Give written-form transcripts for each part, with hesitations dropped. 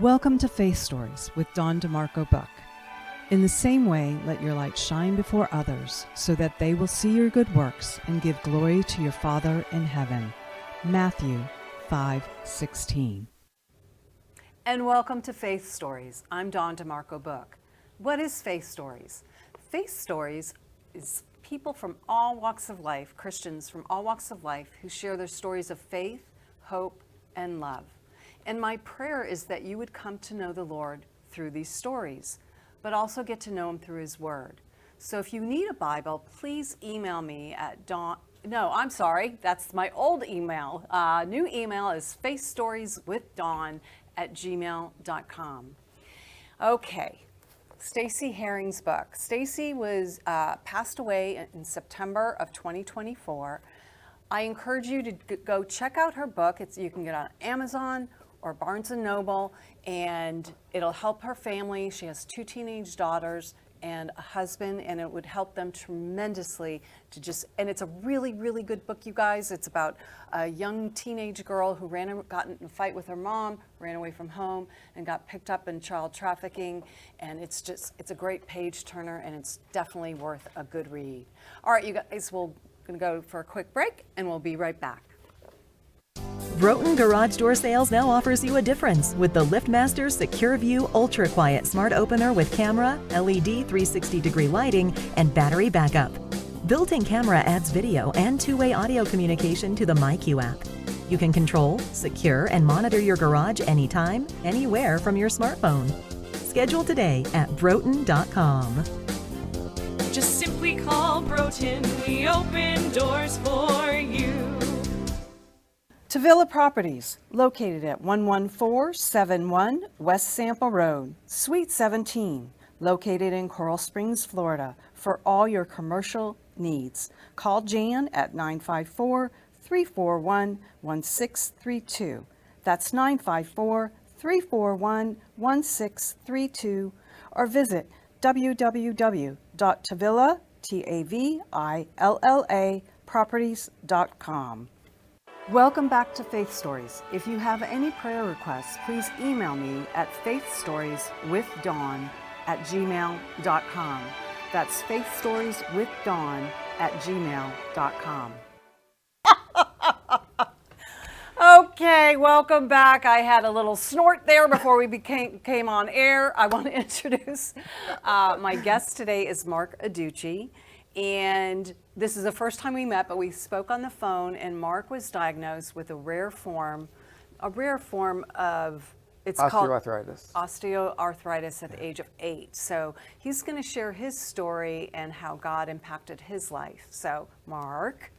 Welcome to Faith Stories with Dawn DeMarco Buck. In the same way, let your light shine before others so that they will see your good works and give glory to your Father in heaven. Matthew 5:16. And welcome to Faith Stories. I'm Dawn DeMarco Buck. What is Faith Stories? Faith Stories is people from all walks of life, Christians from all walks of life, who share their stories of faith, hope, and love. And my prayer is that you would come to know the Lord through these stories, but also get to know Him through His Word. So if you need a Bible, please email me at that's my old email. New email is faithstorieswithdawn@gmail.com. Okay, Stacy Herring's book. Stacy was passed away in September of 2024. I encourage you to go check out her book. You can get it on Amazon or Barnes & Noble, and it'll help her family. She has 2 teenage daughters and a husband, and it would help them tremendously and it's a really, really good book, you guys. It's about a young teenage girl who got in a fight with her mom, ran away from home, and got picked up in child trafficking, and it's a great page turner, and it's definitely worth a good read. All right, you guys, we're gonna go for a quick break, and we'll be right back. Broughton Garage Door Sales now offers you a difference with the LiftMaster Secure View Ultra Quiet Smart Opener with camera, LED 360-degree lighting, and battery backup. Built-in camera adds video and two-way audio communication to the MyQ app. You can control, secure, and monitor your garage anytime, anywhere from your smartphone. Schedule today at Broughton.com. Just simply call Broughton. We open doors for you. Tavilla Properties, located at 11471 West Sample Road, Suite 17, located in Coral Springs, Florida, for all your commercial needs. Call Jan at 954-341-1632. That's 954-341-1632, or visit www.tavillaproperties.com. Welcome back to Faith Stories. If you have any prayer requests, please email me at faithstorieswithdawn@gmail.com. That's faithstorieswithdawn@gmail.com. Okay, welcome back. I had a little snort there before we came on air. I want to introduce my guest today is Mark Adduci. And this is the first time we met, but we spoke on the phone, and Mark was diagnosed with a rare form of, it's osteoarthritis. Called osteoarthritis at the age of 8. So he's going to share his story and how God impacted his life. So Mark,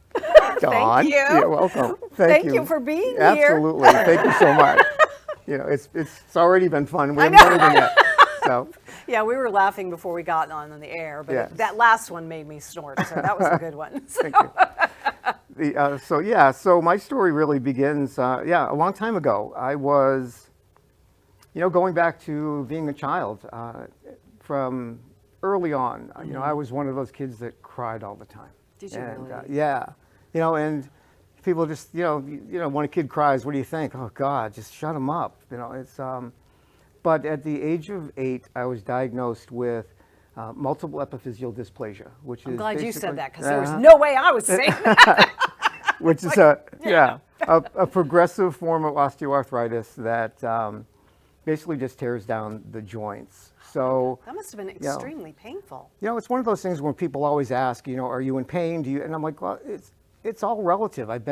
Dawn, thank you. You're welcome. Thank you for being here. Absolutely. Thank you so much. It's already been fun. We haven't done it yet. So. Yeah, we were laughing before we got on the air, but yes. That last one made me snort, so that was a good one. Thank you. So my story really begins, a long time ago. I was, going back to being a child from early on. Mm-hmm. I was one of those kids that cried all the time. Did you really? And people just, when a kid cries, what do you think? Oh God, just shut him up. But at the age of 8, I was diagnosed with multiple epiphyseal dysplasia, which I'm is glad you said that, because there was no way I was saying that. Which is a progressive form of osteoarthritis that basically just tears down the joints. So that must have been extremely painful. It's one of those things when people always ask, are you in pain? And I'm like, well, it's all relative. I've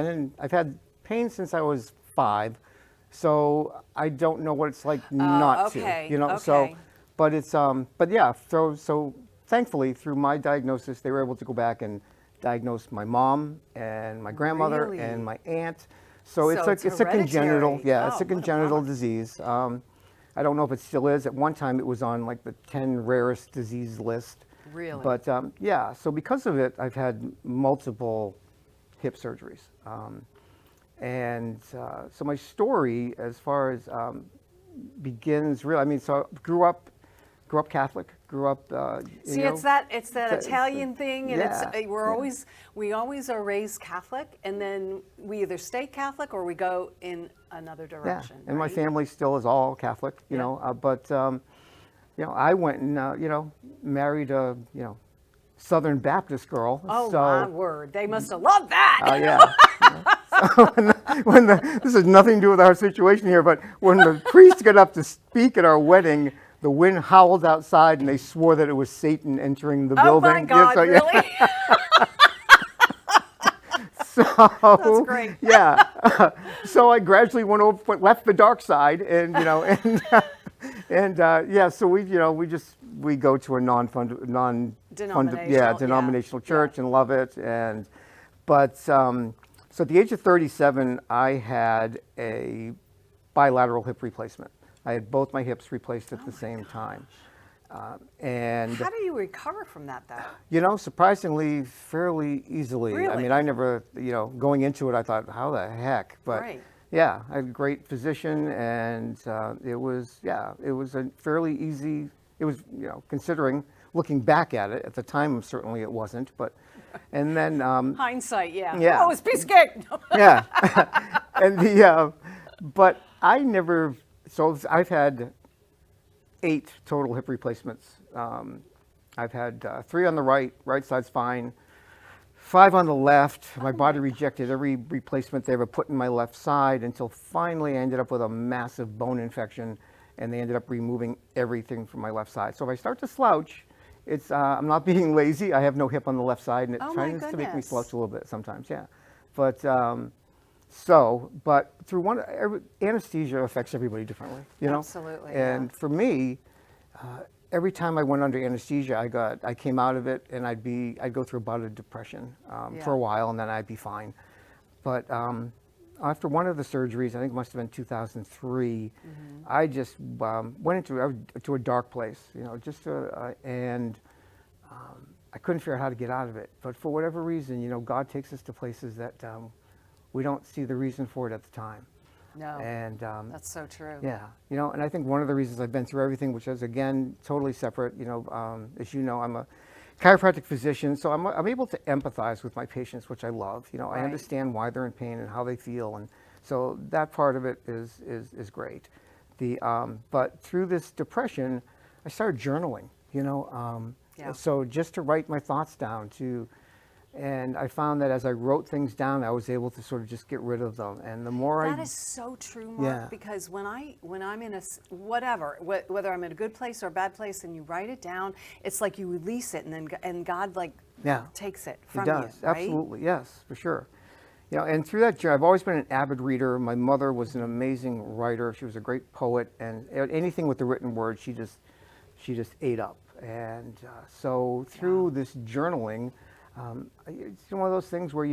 had pain since I was 5. So I don't know what it's like not to, Okay. So, but it's, so thankfully through my diagnosis, they were able to go back and diagnose my mom and my grandmother and my aunt. So it's a congenital, it's a congenital disease. I don't know if it still is. At one time it was on like the 10 rarest disease list. Really? But so because of it, I've had multiple hip surgeries. So my story, as far as begins, really, so I grew up grew up Catholic. Grew up. See, it's that Italian thing, and yeah. we always are raised Catholic, and then we either stay Catholic or we go in another direction. Yeah, and right? my family still is all Catholic, you know. But I went and married a Southern Baptist girl. Oh, so, my word! They must have loved that. Yeah. So this has nothing to do with our situation here, but when the priest got up to speak at our wedding, the wind howled outside, and they swore that it was Satan entering the building. Oh my God! Really? So That's great. Yeah. So I gradually left the dark side, and so we go to a denominational church and love it, but so at the age of 37, I had a bilateral hip replacement. I had both my hips replaced at the same time. And how do you recover from that, though? Surprisingly, fairly easily. Really? I mean, I never, going into it, I thought, how the heck? But right. yeah, I had a great physician, and it was a fairly easy. It was, considering looking back at it, at the time certainly it wasn't, but. And then hindsight, yeah. Yeah. Oh, it was a piece of cake. Yeah, and but I never. So I've had 8 total hip replacements. I've had 3 on the right side's fine, 5 on the left. My body rejected every replacement they ever put in my left side until finally I ended up with a massive bone infection, and they ended up removing everything from my left side. So if I start to slouch, it's I'm not being lazy. I have no hip on the left side, and it tries to make me slouch a little bit sometimes. Yeah, but but through anesthesia affects everybody differently, Absolutely. And for me, every time I went under anesthesia, I came out of it, and I'd go through a bout of depression for a while, and then I'd be fine. But after one of the surgeries, I think it must have been 2003, I just went into a dark place, and I couldn't figure out how to get out of it. But for whatever reason, God takes us to places that we don't see the reason for it at the time. No, and that's so true. Yeah, and I think one of the reasons I've been through everything, which is again totally separate, as you know, I'm a chiropractic physician, so I'm able to empathize with my patients, which I love. I understand why they're in pain and how they feel, and so that part of it is great. But through this depression, I started journaling. So just to write my thoughts down, and I found that as I wrote things down, I was able to sort of just get rid of them. And the more that is so true, Mark. Because when I'm in whether I'm in a good place or a bad place, and you write it down, it's like you release it, and God takes it from you. He does, right? absolutely, yes, for sure. And through that journey, I've always been an avid reader. My mother was an amazing writer. She was a great poet, and anything with the written word, she just ate up. And so through this journaling. It's one of those things where,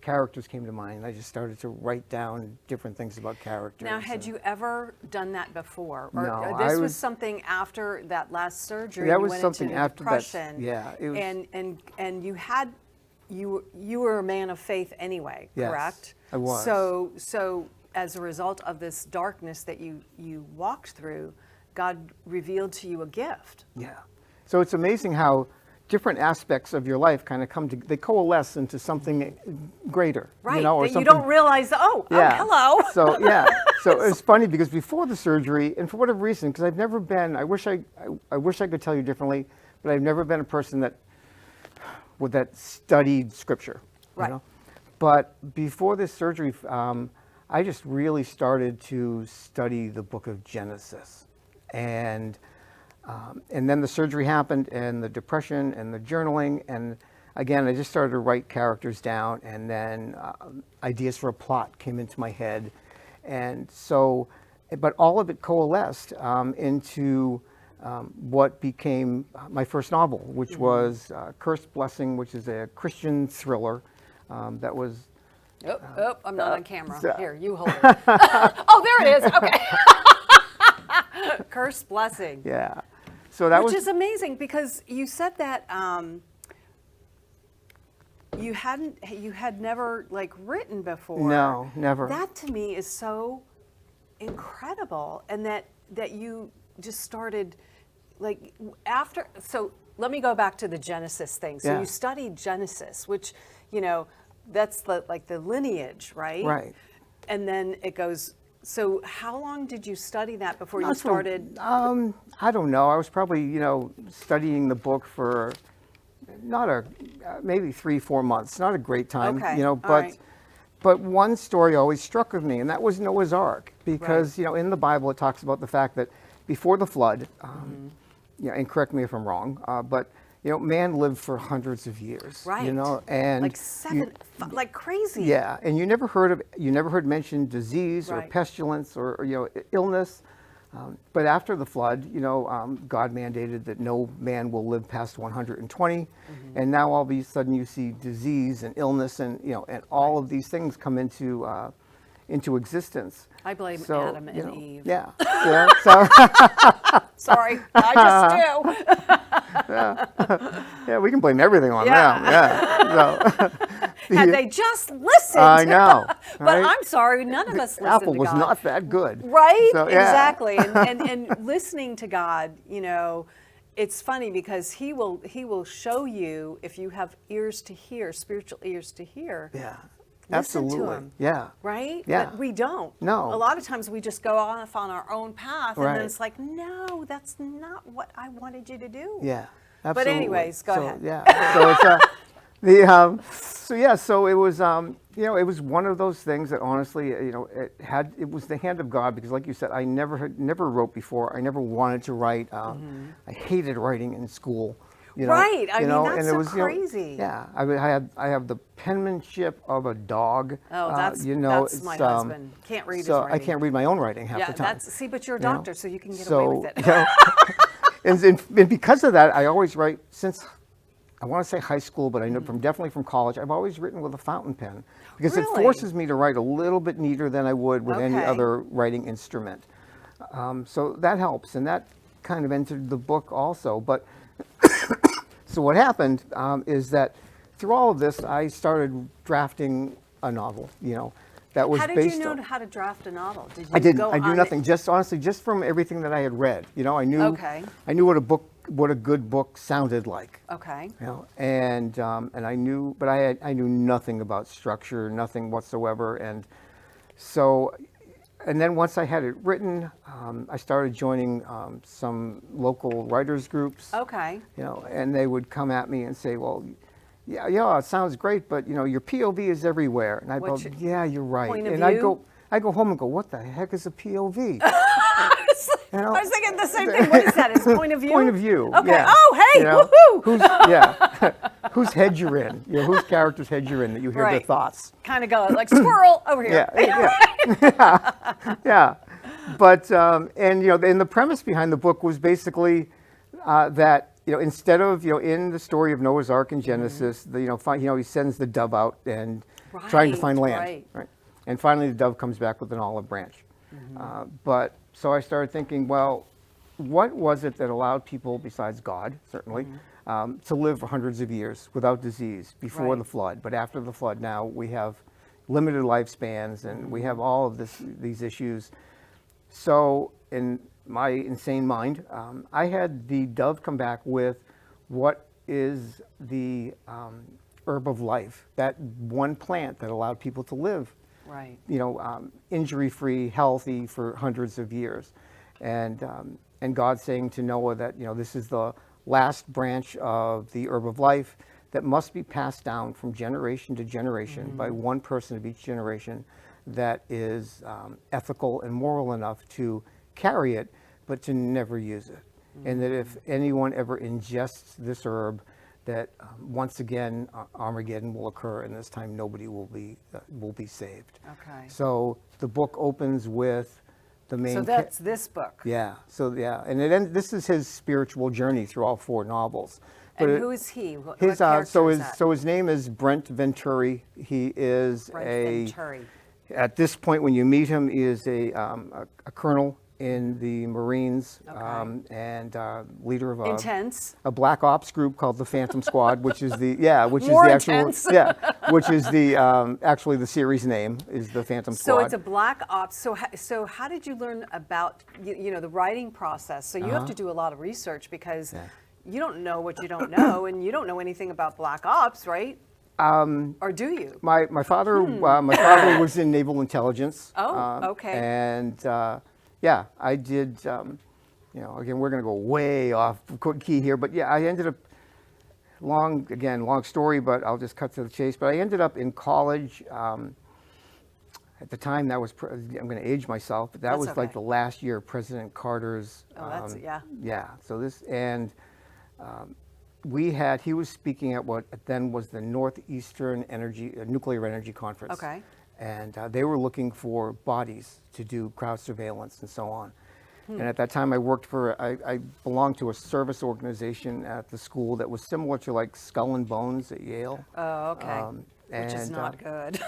characters came to mind. I just started to write down different things about characters. Now, had you ever done that before? Or No. This was something after that last surgery? That you was went something into after depression, that. Yeah. It was, and you were a man of faith anyway, yes, correct? I was. So as a result of this darkness that you walked through, God revealed to you a gift. Yeah. So it's amazing how different aspects of your life kind of they coalesce into something greater, right? Or that something. You don't realize. Oh, hello. So so it's funny because before the surgery, and for whatever reason, because I've never been. I wish I could tell you differently, but I've never been a person that studied scripture, right? But before this surgery, I just really started to study the book of Genesis, and then the surgery happened, and the depression, and the journaling, and again, I just started to write characters down, and then ideas for a plot came into my head, and so, but all of it coalesced into what became my first novel, which was Cursed Blessing, which is a Christian thriller that was. I'm not on camera. Here, you hold it. Oh, there it is. Okay. Cursed Blessing. Yeah. So that Which is amazing, because you said that you had never written before. No, never. That to me is so incredible, and that you just started like after, so let me go back to the Genesis thing. So Yeah. you studied Genesis, which, you know, that's like the lineage, right? Right. And then it goes, so how long did you study that before you That's what- started? I don't know. I was probably, studying the book for not maybe 3-4 months. Not a great time, Okay, all but right. but one story always struck with me, and that was Noah's Ark, because in the Bible it talks about the fact that before the flood, and correct me if I'm wrong, but man lived for hundreds of years, Right. and Like like crazy. yeah, and you never heard mentioned disease or Right. pestilence or illness. But after the flood, God mandated that no man will live past 120, and now all of a sudden you see disease and illness and and all of these things come into existence. I blame So, Adam and Eve. Yeah, yeah. So Sorry, I just do. yeah, we can blame everything on Yeah. them. Yeah. So, Had they just listened. I know, But right? I'm sorry, none of us listened Apple to was God. not that good. Right? So, yeah. Exactly. And listening to God, it's funny because he will show you if you have ears to hear, spiritual ears to hear. Yeah. Listen Absolutely. to him. Yeah. Right? Yeah. But we don't. No. A lot of times we just go off on our own path and Right. then it's like, no, that's not what I wanted you to do. Yeah. But Absolutely. anyways, go ahead. Yeah. So it's so it was it was one of those things that honestly it was the hand of God, because like you said, I never wrote before. I never wanted to write. I hated writing in school. Right. I mean, that's and so it was, crazy. yeah. I have the penmanship of a dog. Oh, that's it's, my husband. Can't read his so writing. I can't read my own writing half Yeah, the time. but you're a doctor, so you can get So, away with it. and because of that, I always write since I want to say high school, but I know definitely from college. I've always written with a fountain pen because it Really? forces me to write a little bit neater than I would with any Okay. other writing instrument. So that helps, and that kind of entered the book also. But so what happened is that through all of this, I started drafting a novel. That was How did based you know on. how to draft a novel? Did you I didn't. go I do on nothing. Just honestly, just from everything that I had read. I knew. Okay. I knew what a good book sounded like. Okay. And I knew, but I knew nothing about structure, nothing whatsoever. And so, and then once I had it written, I started joining some local writers groups. Okay. And they would come at me and say, well. Yeah, it sounds great, but your POV is everywhere. And I go, yeah, you're right. Point of And view? I go home and go, what the heck is a POV? I was thinking the same thing. What is that? Is point of view? Point of view. Okay. Yeah. Oh, hey, woohoo! Whose head you're in? Whose character's head you're in that you hear their Right. thoughts. Kind of go like squirrel over here. Yeah. But and the premise behind the book was basically that instead of in the story of Noah's Ark in Genesis, he sends the dove out and trying to find land, right? And finally the dove comes back with an olive branch. But so I started thinking, well, what was it that allowed people besides God, certainly, to live for hundreds of years without disease before the flood? But after the flood, now we have limited lifespans and we have all of these issues. So in my insane mind, I had the dove come back with what is the herb of life, that one plant that allowed people to live, injury-free, healthy for hundreds of years. And God saying to Noah that, this is the last branch of the herb of life that must be passed down from generation to generation by one person of each generation that is ethical and moral enough to carry it, but to never use it. And that if anyone ever ingests this herb, that once again Armageddon will occur, and this time nobody will be saved. Okay. So the book opens with the main. So that's this book. Yeah. So yeah, and this is his spiritual journey through all 4 novels. And who is he? What His character is that? so his name is Brent Venturi. He is Brent Venturi. At this point, when you meet him, he is a colonel in the Marines, Okay. and leader of Intense. a black ops group called the Phantom Squad, which is the More actual intense. which is the actually the series name is the Phantom Squad. So it's a black ops. So how did you learn about the writing process? So you have to do a lot of research because you don't know what you don't know, and you don't know anything about black ops, right? Or do you? My father my father was in naval intelligence. Oh, okay. And yeah, I did. Again, we're going to go way off key here, but yeah, I ended up long story, but I'll just cut to the chase. But I ended up in college. At the time, that was I'm going to age myself, but that That's was okay. like the last year of President Carter's. Oh, that's yeah. Yeah. So this and. He was speaking at what then was the Northeastern Nuclear Energy Conference. Okay. And they were looking for bodies to do crowd surveillance and so on. And at that time I belonged to a service organization at the school that was similar to like Skull and Bones at Yale. Oh, okay. Which is not good.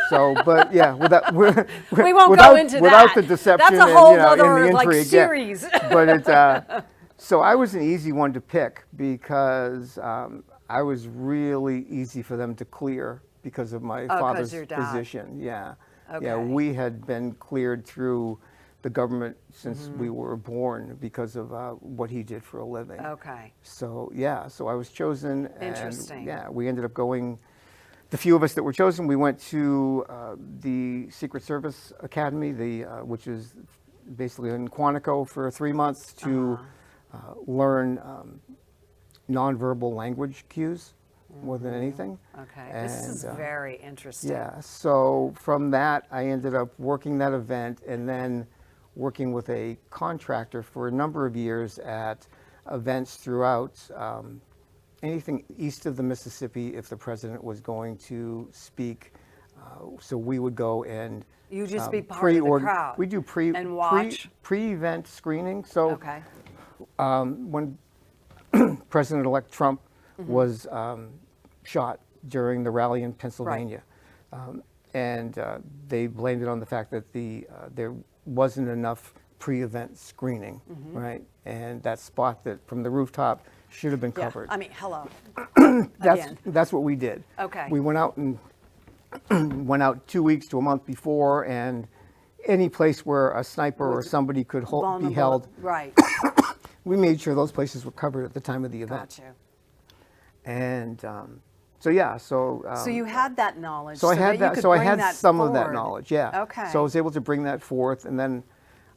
So, but yeah, we won't go into that. Without the deception That's a whole and, other and the like intrigue, series. Yeah. But so I was an easy one to pick because I was really easy for them to clear because of my father's your dad. position. Yeah. Okay. Yeah, we had been cleared through the government since we were born because of what he did for a living. Okay. So yeah, so I was chosen. Interesting. And, yeah, we ended up going. The few of us that were chosen, we went to the Secret Service Academy, which is basically in Quantico for 3 months to learn nonverbal language cues more than anything. Okay. And, this is very interesting. yeah, so from that, I ended up working that event and then working with a contractor for a number of years at events throughout anything east of the Mississippi if the president was going to speak. So we would go and You just be part of the crowd. We do and watch. pre-event screening. So Okay. when President-elect Trump was shot during the rally in Pennsylvania, and they blamed it on the fact that there wasn't enough pre-event screening, right? And that spot that from the rooftop should have been covered. Yeah. I mean, hello. That's what we did. Okay. We went out and went out 2 weeks to a month before, and any place where a sniper or somebody could be held, Right. we made sure those places were covered at the time of the event. Got you. And so yeah, so you had that knowledge. so I had that. So I had some of that forward. knowledge. Yeah. Okay. So I was able to bring that forth, and then,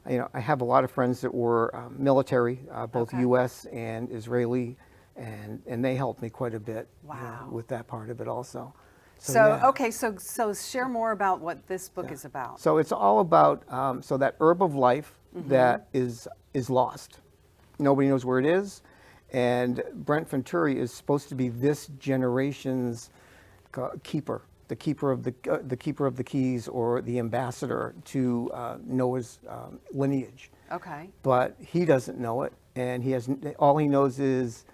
I have a lot of friends that were military, both Okay. U.S. and Israeli, and they helped me quite a bit. Wow. With that part of it also. So yeah. okay, so share more about what this book is about. So it's all about so that herb of life that is lost. Nobody knows where it is, and Brent Venturi is supposed to be this generation's keeper, the keeper of the keys, or the ambassador to Noah's lineage. Okay. But he doesn't know it, and all he knows is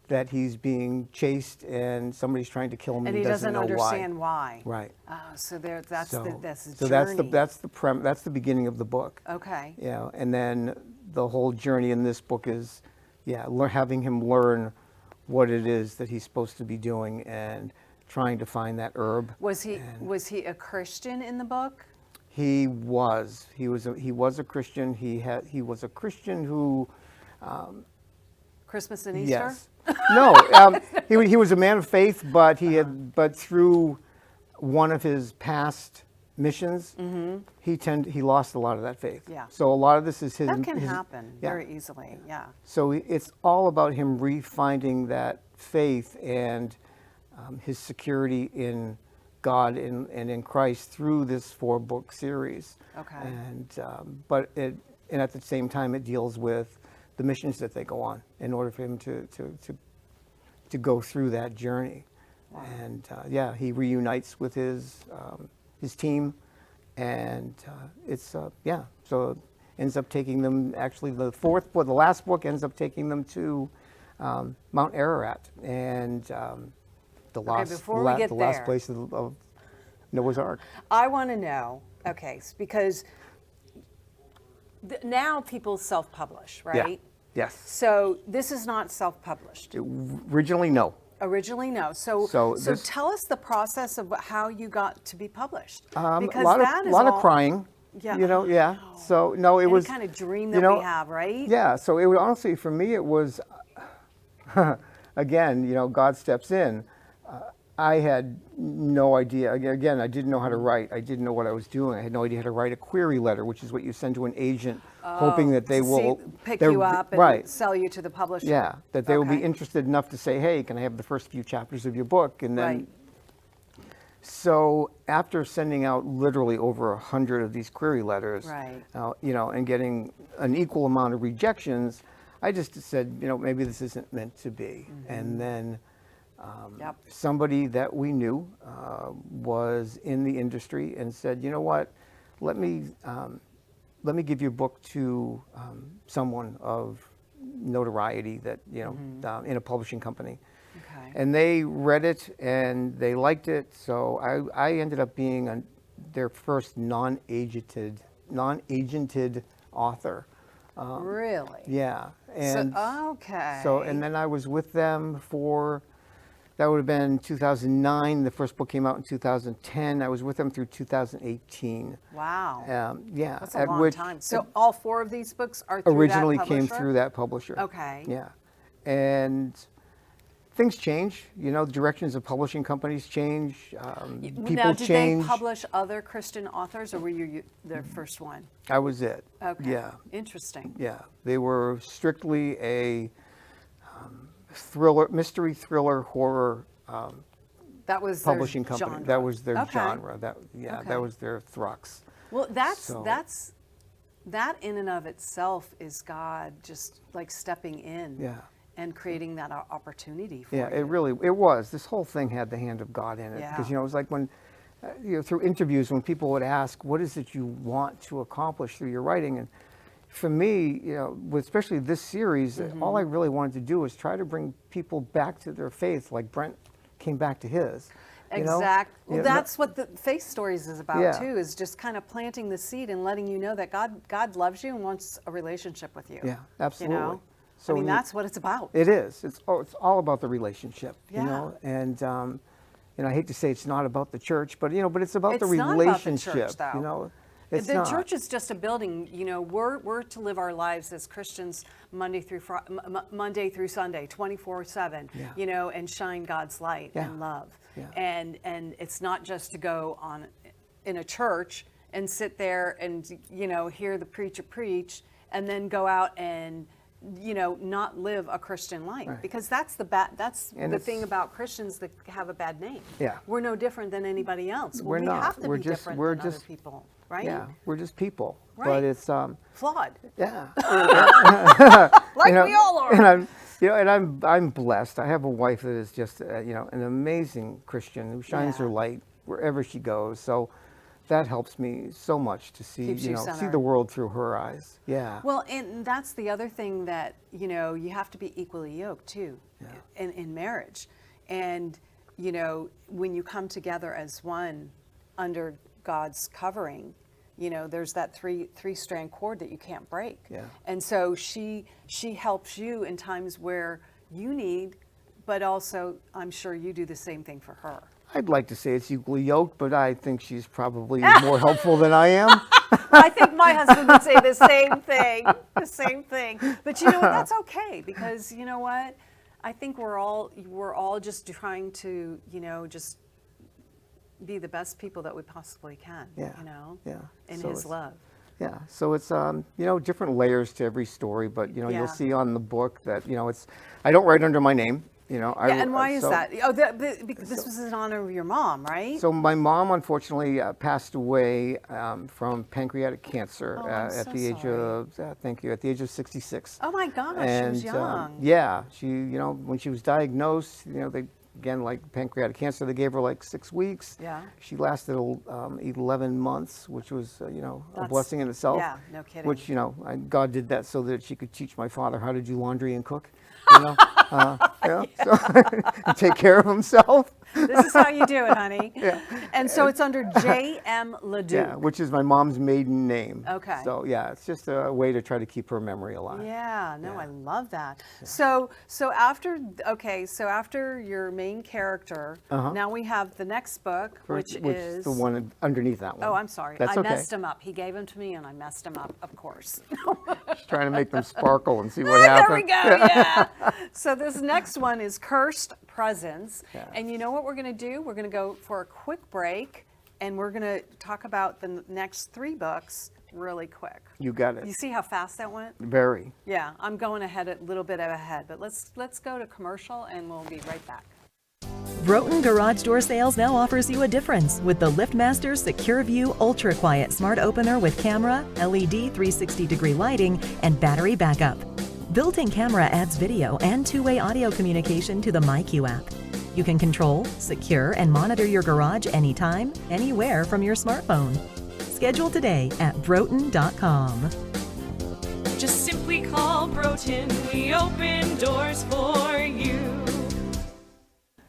that he's being chased and somebody's trying to kill him, And he doesn't understand why. Right. Oh, so that's the journey. That's the beginning of the book. Okay. Yeah, and then the whole journey in this book is, having him learn what it is that he's supposed to be doing and trying to find that herb. Was he a Christian in the book? He was a Christian. He was a Christian who. Christmas and Easter? Yes. No, he was a man of faith, but but through one of his past missions, he lost a lot of that faith. Yeah. So a lot of this is his. That can happen yeah. very easily. Yeah. So it's all about him refinding that faith and his security in God and in Christ through this 4-book series. Okay. And and at the same time, it deals with the missions that they go on in order for him to go through that journey. Wow. And he reunites with his team, and so ends up taking them, actually the last book ends up taking them to Mount Ararat, and the last place of Noah's Ark. I want to know, because now people self-publish, right? Yeah. Yes. So this is not self-published. Originally, no. Originally, no. So tell us the process of how you got to be published. Because a lot of crying. Yeah. Yeah. So no, it was kind of dream that we have, right? Yeah. So it was, honestly, for me, it was again, God steps in. I had no idea. Again, I didn't know how to write. I didn't know what I was doing. I had no idea how to write a query letter, which is what you send to an agent, hoping that they will pick you up and sell you to the publisher. Yeah, that they will be interested enough to say, "Hey, can I have the first few chapters of your book?" And then, so after sending out literally over 100 of these query letters, and getting an equal amount of rejections, I just said, maybe this isn't meant to be. And then. Somebody that we knew was in the industry and said, you know what, let me give your book to someone of notoriety that, in a publishing company. Okay. And they read it and they liked it. So I ended up being their first non-agented author. Really? Yeah. And okay. So, and then I was with them that would have been 2009. The first book came out in 2010. I was with them through 2018. Wow. Yeah. That's a long time. So all 4 of these books are through originally that publisher? came through that publisher. Okay. Yeah. And things change. The directions of publishing companies change. People now, did change. they publish other Christian authors, or were you their first one? I was it. Okay. Yeah. Interesting. Yeah. They were strictly a mystery thriller horror that was publishing their company. Genre. That was their Okay. genre. That was their thrux. Well, that in and of itself is God just like stepping in and creating that opportunity for you. It was. This whole thing had the hand of God in it, because it was like when through interviews, when people would ask, what is it you want to accomplish through your writing? And for me, especially this series, all I really wanted to do was try to bring people back to their faith, like Brent came back to his. Exactly. Well, that's what the Faith Stories is about too, is just kind of planting the seed and letting you know that God loves you and wants a relationship with you. Yeah, absolutely. So that's what it's about. It is. It's all about the relationship, and I hate to say it's not about the church, but it's about the relationship. It's not about the church, though. The church is just a building. We're to live our lives as Christians Monday through Sunday, 24/7. And shine God's light and love. Yeah. And it's not just to go on in a church and sit there and hear the preacher preach and then go out and not live a Christian life, because that's the thing about Christians that have a bad name. Yeah, we're no different than anybody else. We're not. Have to be different than other people. Right? Yeah, we're just people, right. But it's flawed. Yeah, like we all are. And I'm blessed. I have a wife that is just an amazing Christian who shines her light wherever she goes. So that helps me so much to see see the world through her eyes. Yeah. Well, and that's the other thing that you have to be equally yoked too, in marriage, and when you come together as one under God's covering, there's that three-strand cord that you can't break. Yeah. And so she helps you in times where you need, but also I'm sure you do the same thing for her. I'd like to say it's equally yoked, but I think she's probably more helpful than I am. I think my husband would say the same thing. The same thing. But you know what? That's okay, because you know what? I think we're all just trying to just be the best people that we possibly can. In His love. Yeah. So it's different layers to every story, but you'll see on the book that it's I don't write under my name. And why is that? Because this was in honor of your mom, right? So my mom, unfortunately, passed away from pancreatic cancer at the age of thank you, at the age of 66. Oh my gosh, and, she was young. She when she was diagnosed, they again, like pancreatic cancer, they gave her like 6 weeks. Yeah. She lasted 11 months, which was a blessing in itself. Yeah, no kidding. Which God did that so that she could teach my father how to do laundry and cook. So take care of himself. This is how you do it, honey. Yeah. And so it's under J.M. Leduc. Yeah, which is my mom's maiden name. Okay. So yeah, it's just a way to try to keep her memory alive. Yeah, no, Yeah. I love that. So after after your main character, now we have the next book, which is the one underneath that one. Oh, I'm sorry. That's I okay. messed them up. He gave them to me, and I messed them up, of course. Just trying to make them sparkle and see what happens. There we go. Yeah. So this next one is Cursed Presents, Yeah. and you know what we're going to do? We're going to go for a quick break, and we're going to talk about the next 3 books really quick. You got it. You see how fast that went? Very. Yeah, I'm going ahead a little bit ahead, but let's go to commercial, and we'll be right back. Broughton Garage Door Sales now offers you a difference with the LiftMaster Secure View Ultra Quiet Smart Opener with camera, LED 360-degree lighting, and battery backup. Built-in camera adds video and two-way audio communication to the MyQ app. You can control, secure, and monitor your garage anytime, anywhere from your smartphone. Schedule today at broughton.com. Just simply call Broughton. We open doors for you.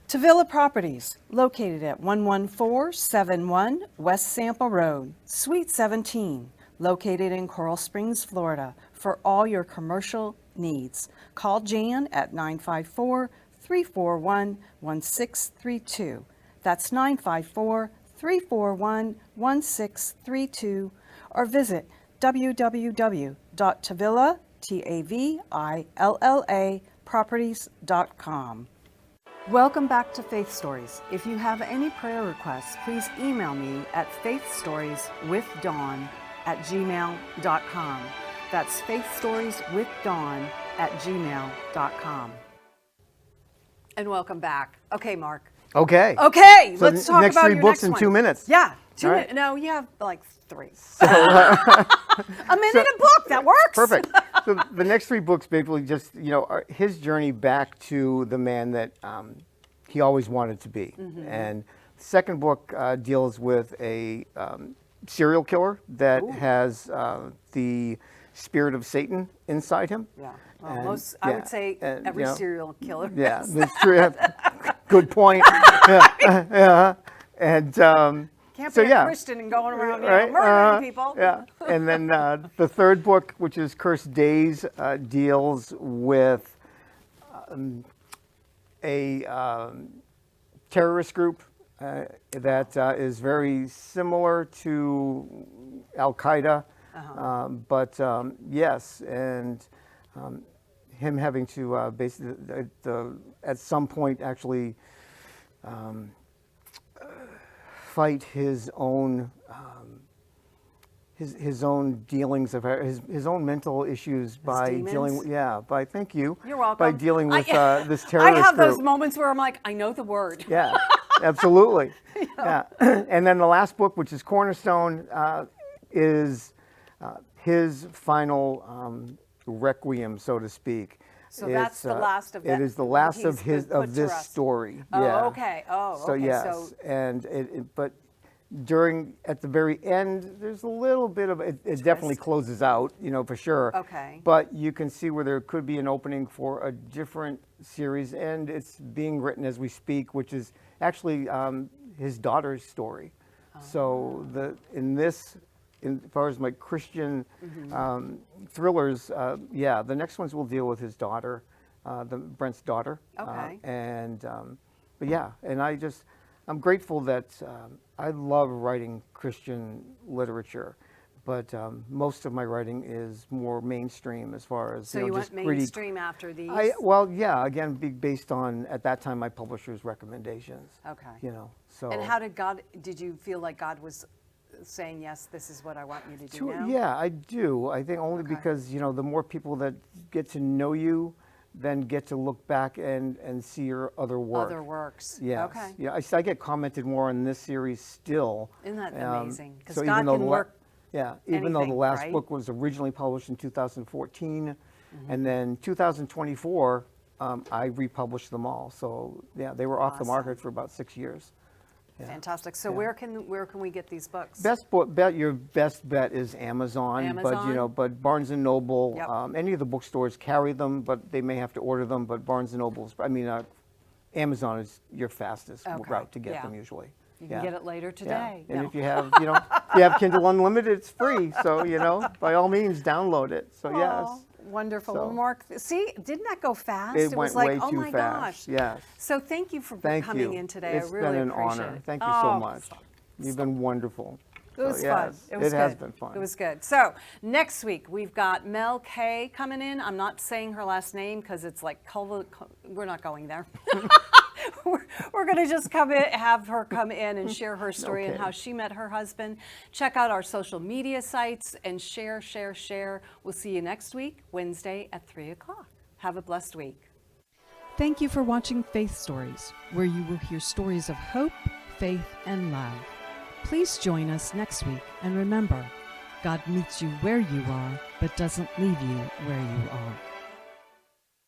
Tavilla Properties, located at 11471 West Sample Road, Suite 17, located in Coral Springs, Florida, for all your commercial needs. Call Jan at 954-341-1632. That's 954-341-1632, or visit www.tavilla.properties.com. Welcome back to Faith Stories. If you have any prayer requests, please email me at faithstorieswithdawn@gmail.com. That's faithstorieswithdawn@gmail.com. And welcome back. Okay, Mark. Okay. Okay, So let's talk next about 3 your books next in one. 2 minutes. Yeah, 2 All right. minutes. No, you have like 3. A minute a book. That works. Perfect. So the next 3 books basically just, are his journey back to the man that he always wanted to be. And the second book deals with a serial killer that has the spirit of Satan inside him. Yeah. Well, And, I would say and, every serial killer. Yeah, is. that's true. Good point. Yeah. And Can't so be a yeah. Christian and going around Right, murdering people. Yeah, and then the third book, which is Cursed Days, deals with a terrorist group that is very similar to Al-Qaeda, but yes, and him having to basically at some point actually fight his own his own dealings of his own mental issues by dealing with, thank you. You're welcome. By dealing with this terrorist I have group. those moments where I'm like, I know the word. Yeah, absolutely. Yeah. And then the last book, which is Cornerstone, is his final requiem, so to speak. So that's the last of that. It is the last he's of this rest. story. Oh, yeah. okay. Oh, So okay. yes, So and but at the very end, there's a little bit of it definitely closes out, for sure. Okay. But you can see where there could be an opening for a different series, and it's being written as we speak, which is actually his daughter's story. So as far as my Christian thrillers, the next ones will deal with his daughter, Brent's daughter. Okay. But yeah, and I'm grateful that I love writing Christian literature, but most of my writing is more mainstream as far as So you just went gritty. mainstream after these? Again, based on at that time my publisher's recommendations. Okay. So. And how did you feel like God was saying, yes, this is what I want you to do now? Yeah, I do. I think only because, the more people that get to know you, then get to look back and see your other work. Other works. Yes. Okay. Yeah, I get commented more on this series still. Isn't that amazing? Because so God even though can work. even though the anything, last right? book was originally published in 2014, and then 2024, I republished them all. So yeah, they were off the market for about 6 years. Yeah. Fantastic. So where can we get these books? Your best bet is Amazon. But Barnes and Noble, Yep. any of the bookstores carry them, but they may have to order them. But Barnes and Noble's, Amazon is your fastest Okay, route to get yeah. them usually. You can get it later today. And No. if you have, if you have Kindle Unlimited, it's free. So, by all means, download it. So, Aw, yes. wonderful. So- Well, Mark, see, didn't that go fast? It was went like, way oh too my fast. gosh. Yes. So thank you for Thank coming you. in today. It's I really been an appreciate honor. it. Thank you so Oh, much. You've been wonderful. It was So, fun. yes, It was good. has been fun. It was good. So next week we've got Mel K coming in. I'm not saying her last name because it's like we're not going there. We're going to just have her come in and share her story and Okay. how she met her husband. Check out our social media sites and share, share, share. We'll see you next week, Wednesday at 3 o'clock. Have a blessed week. Thank you for watching Faith Stories, where you will hear stories of hope, faith, and love. Please join us next week, and remember, God meets you where you are, but doesn't leave you where you are.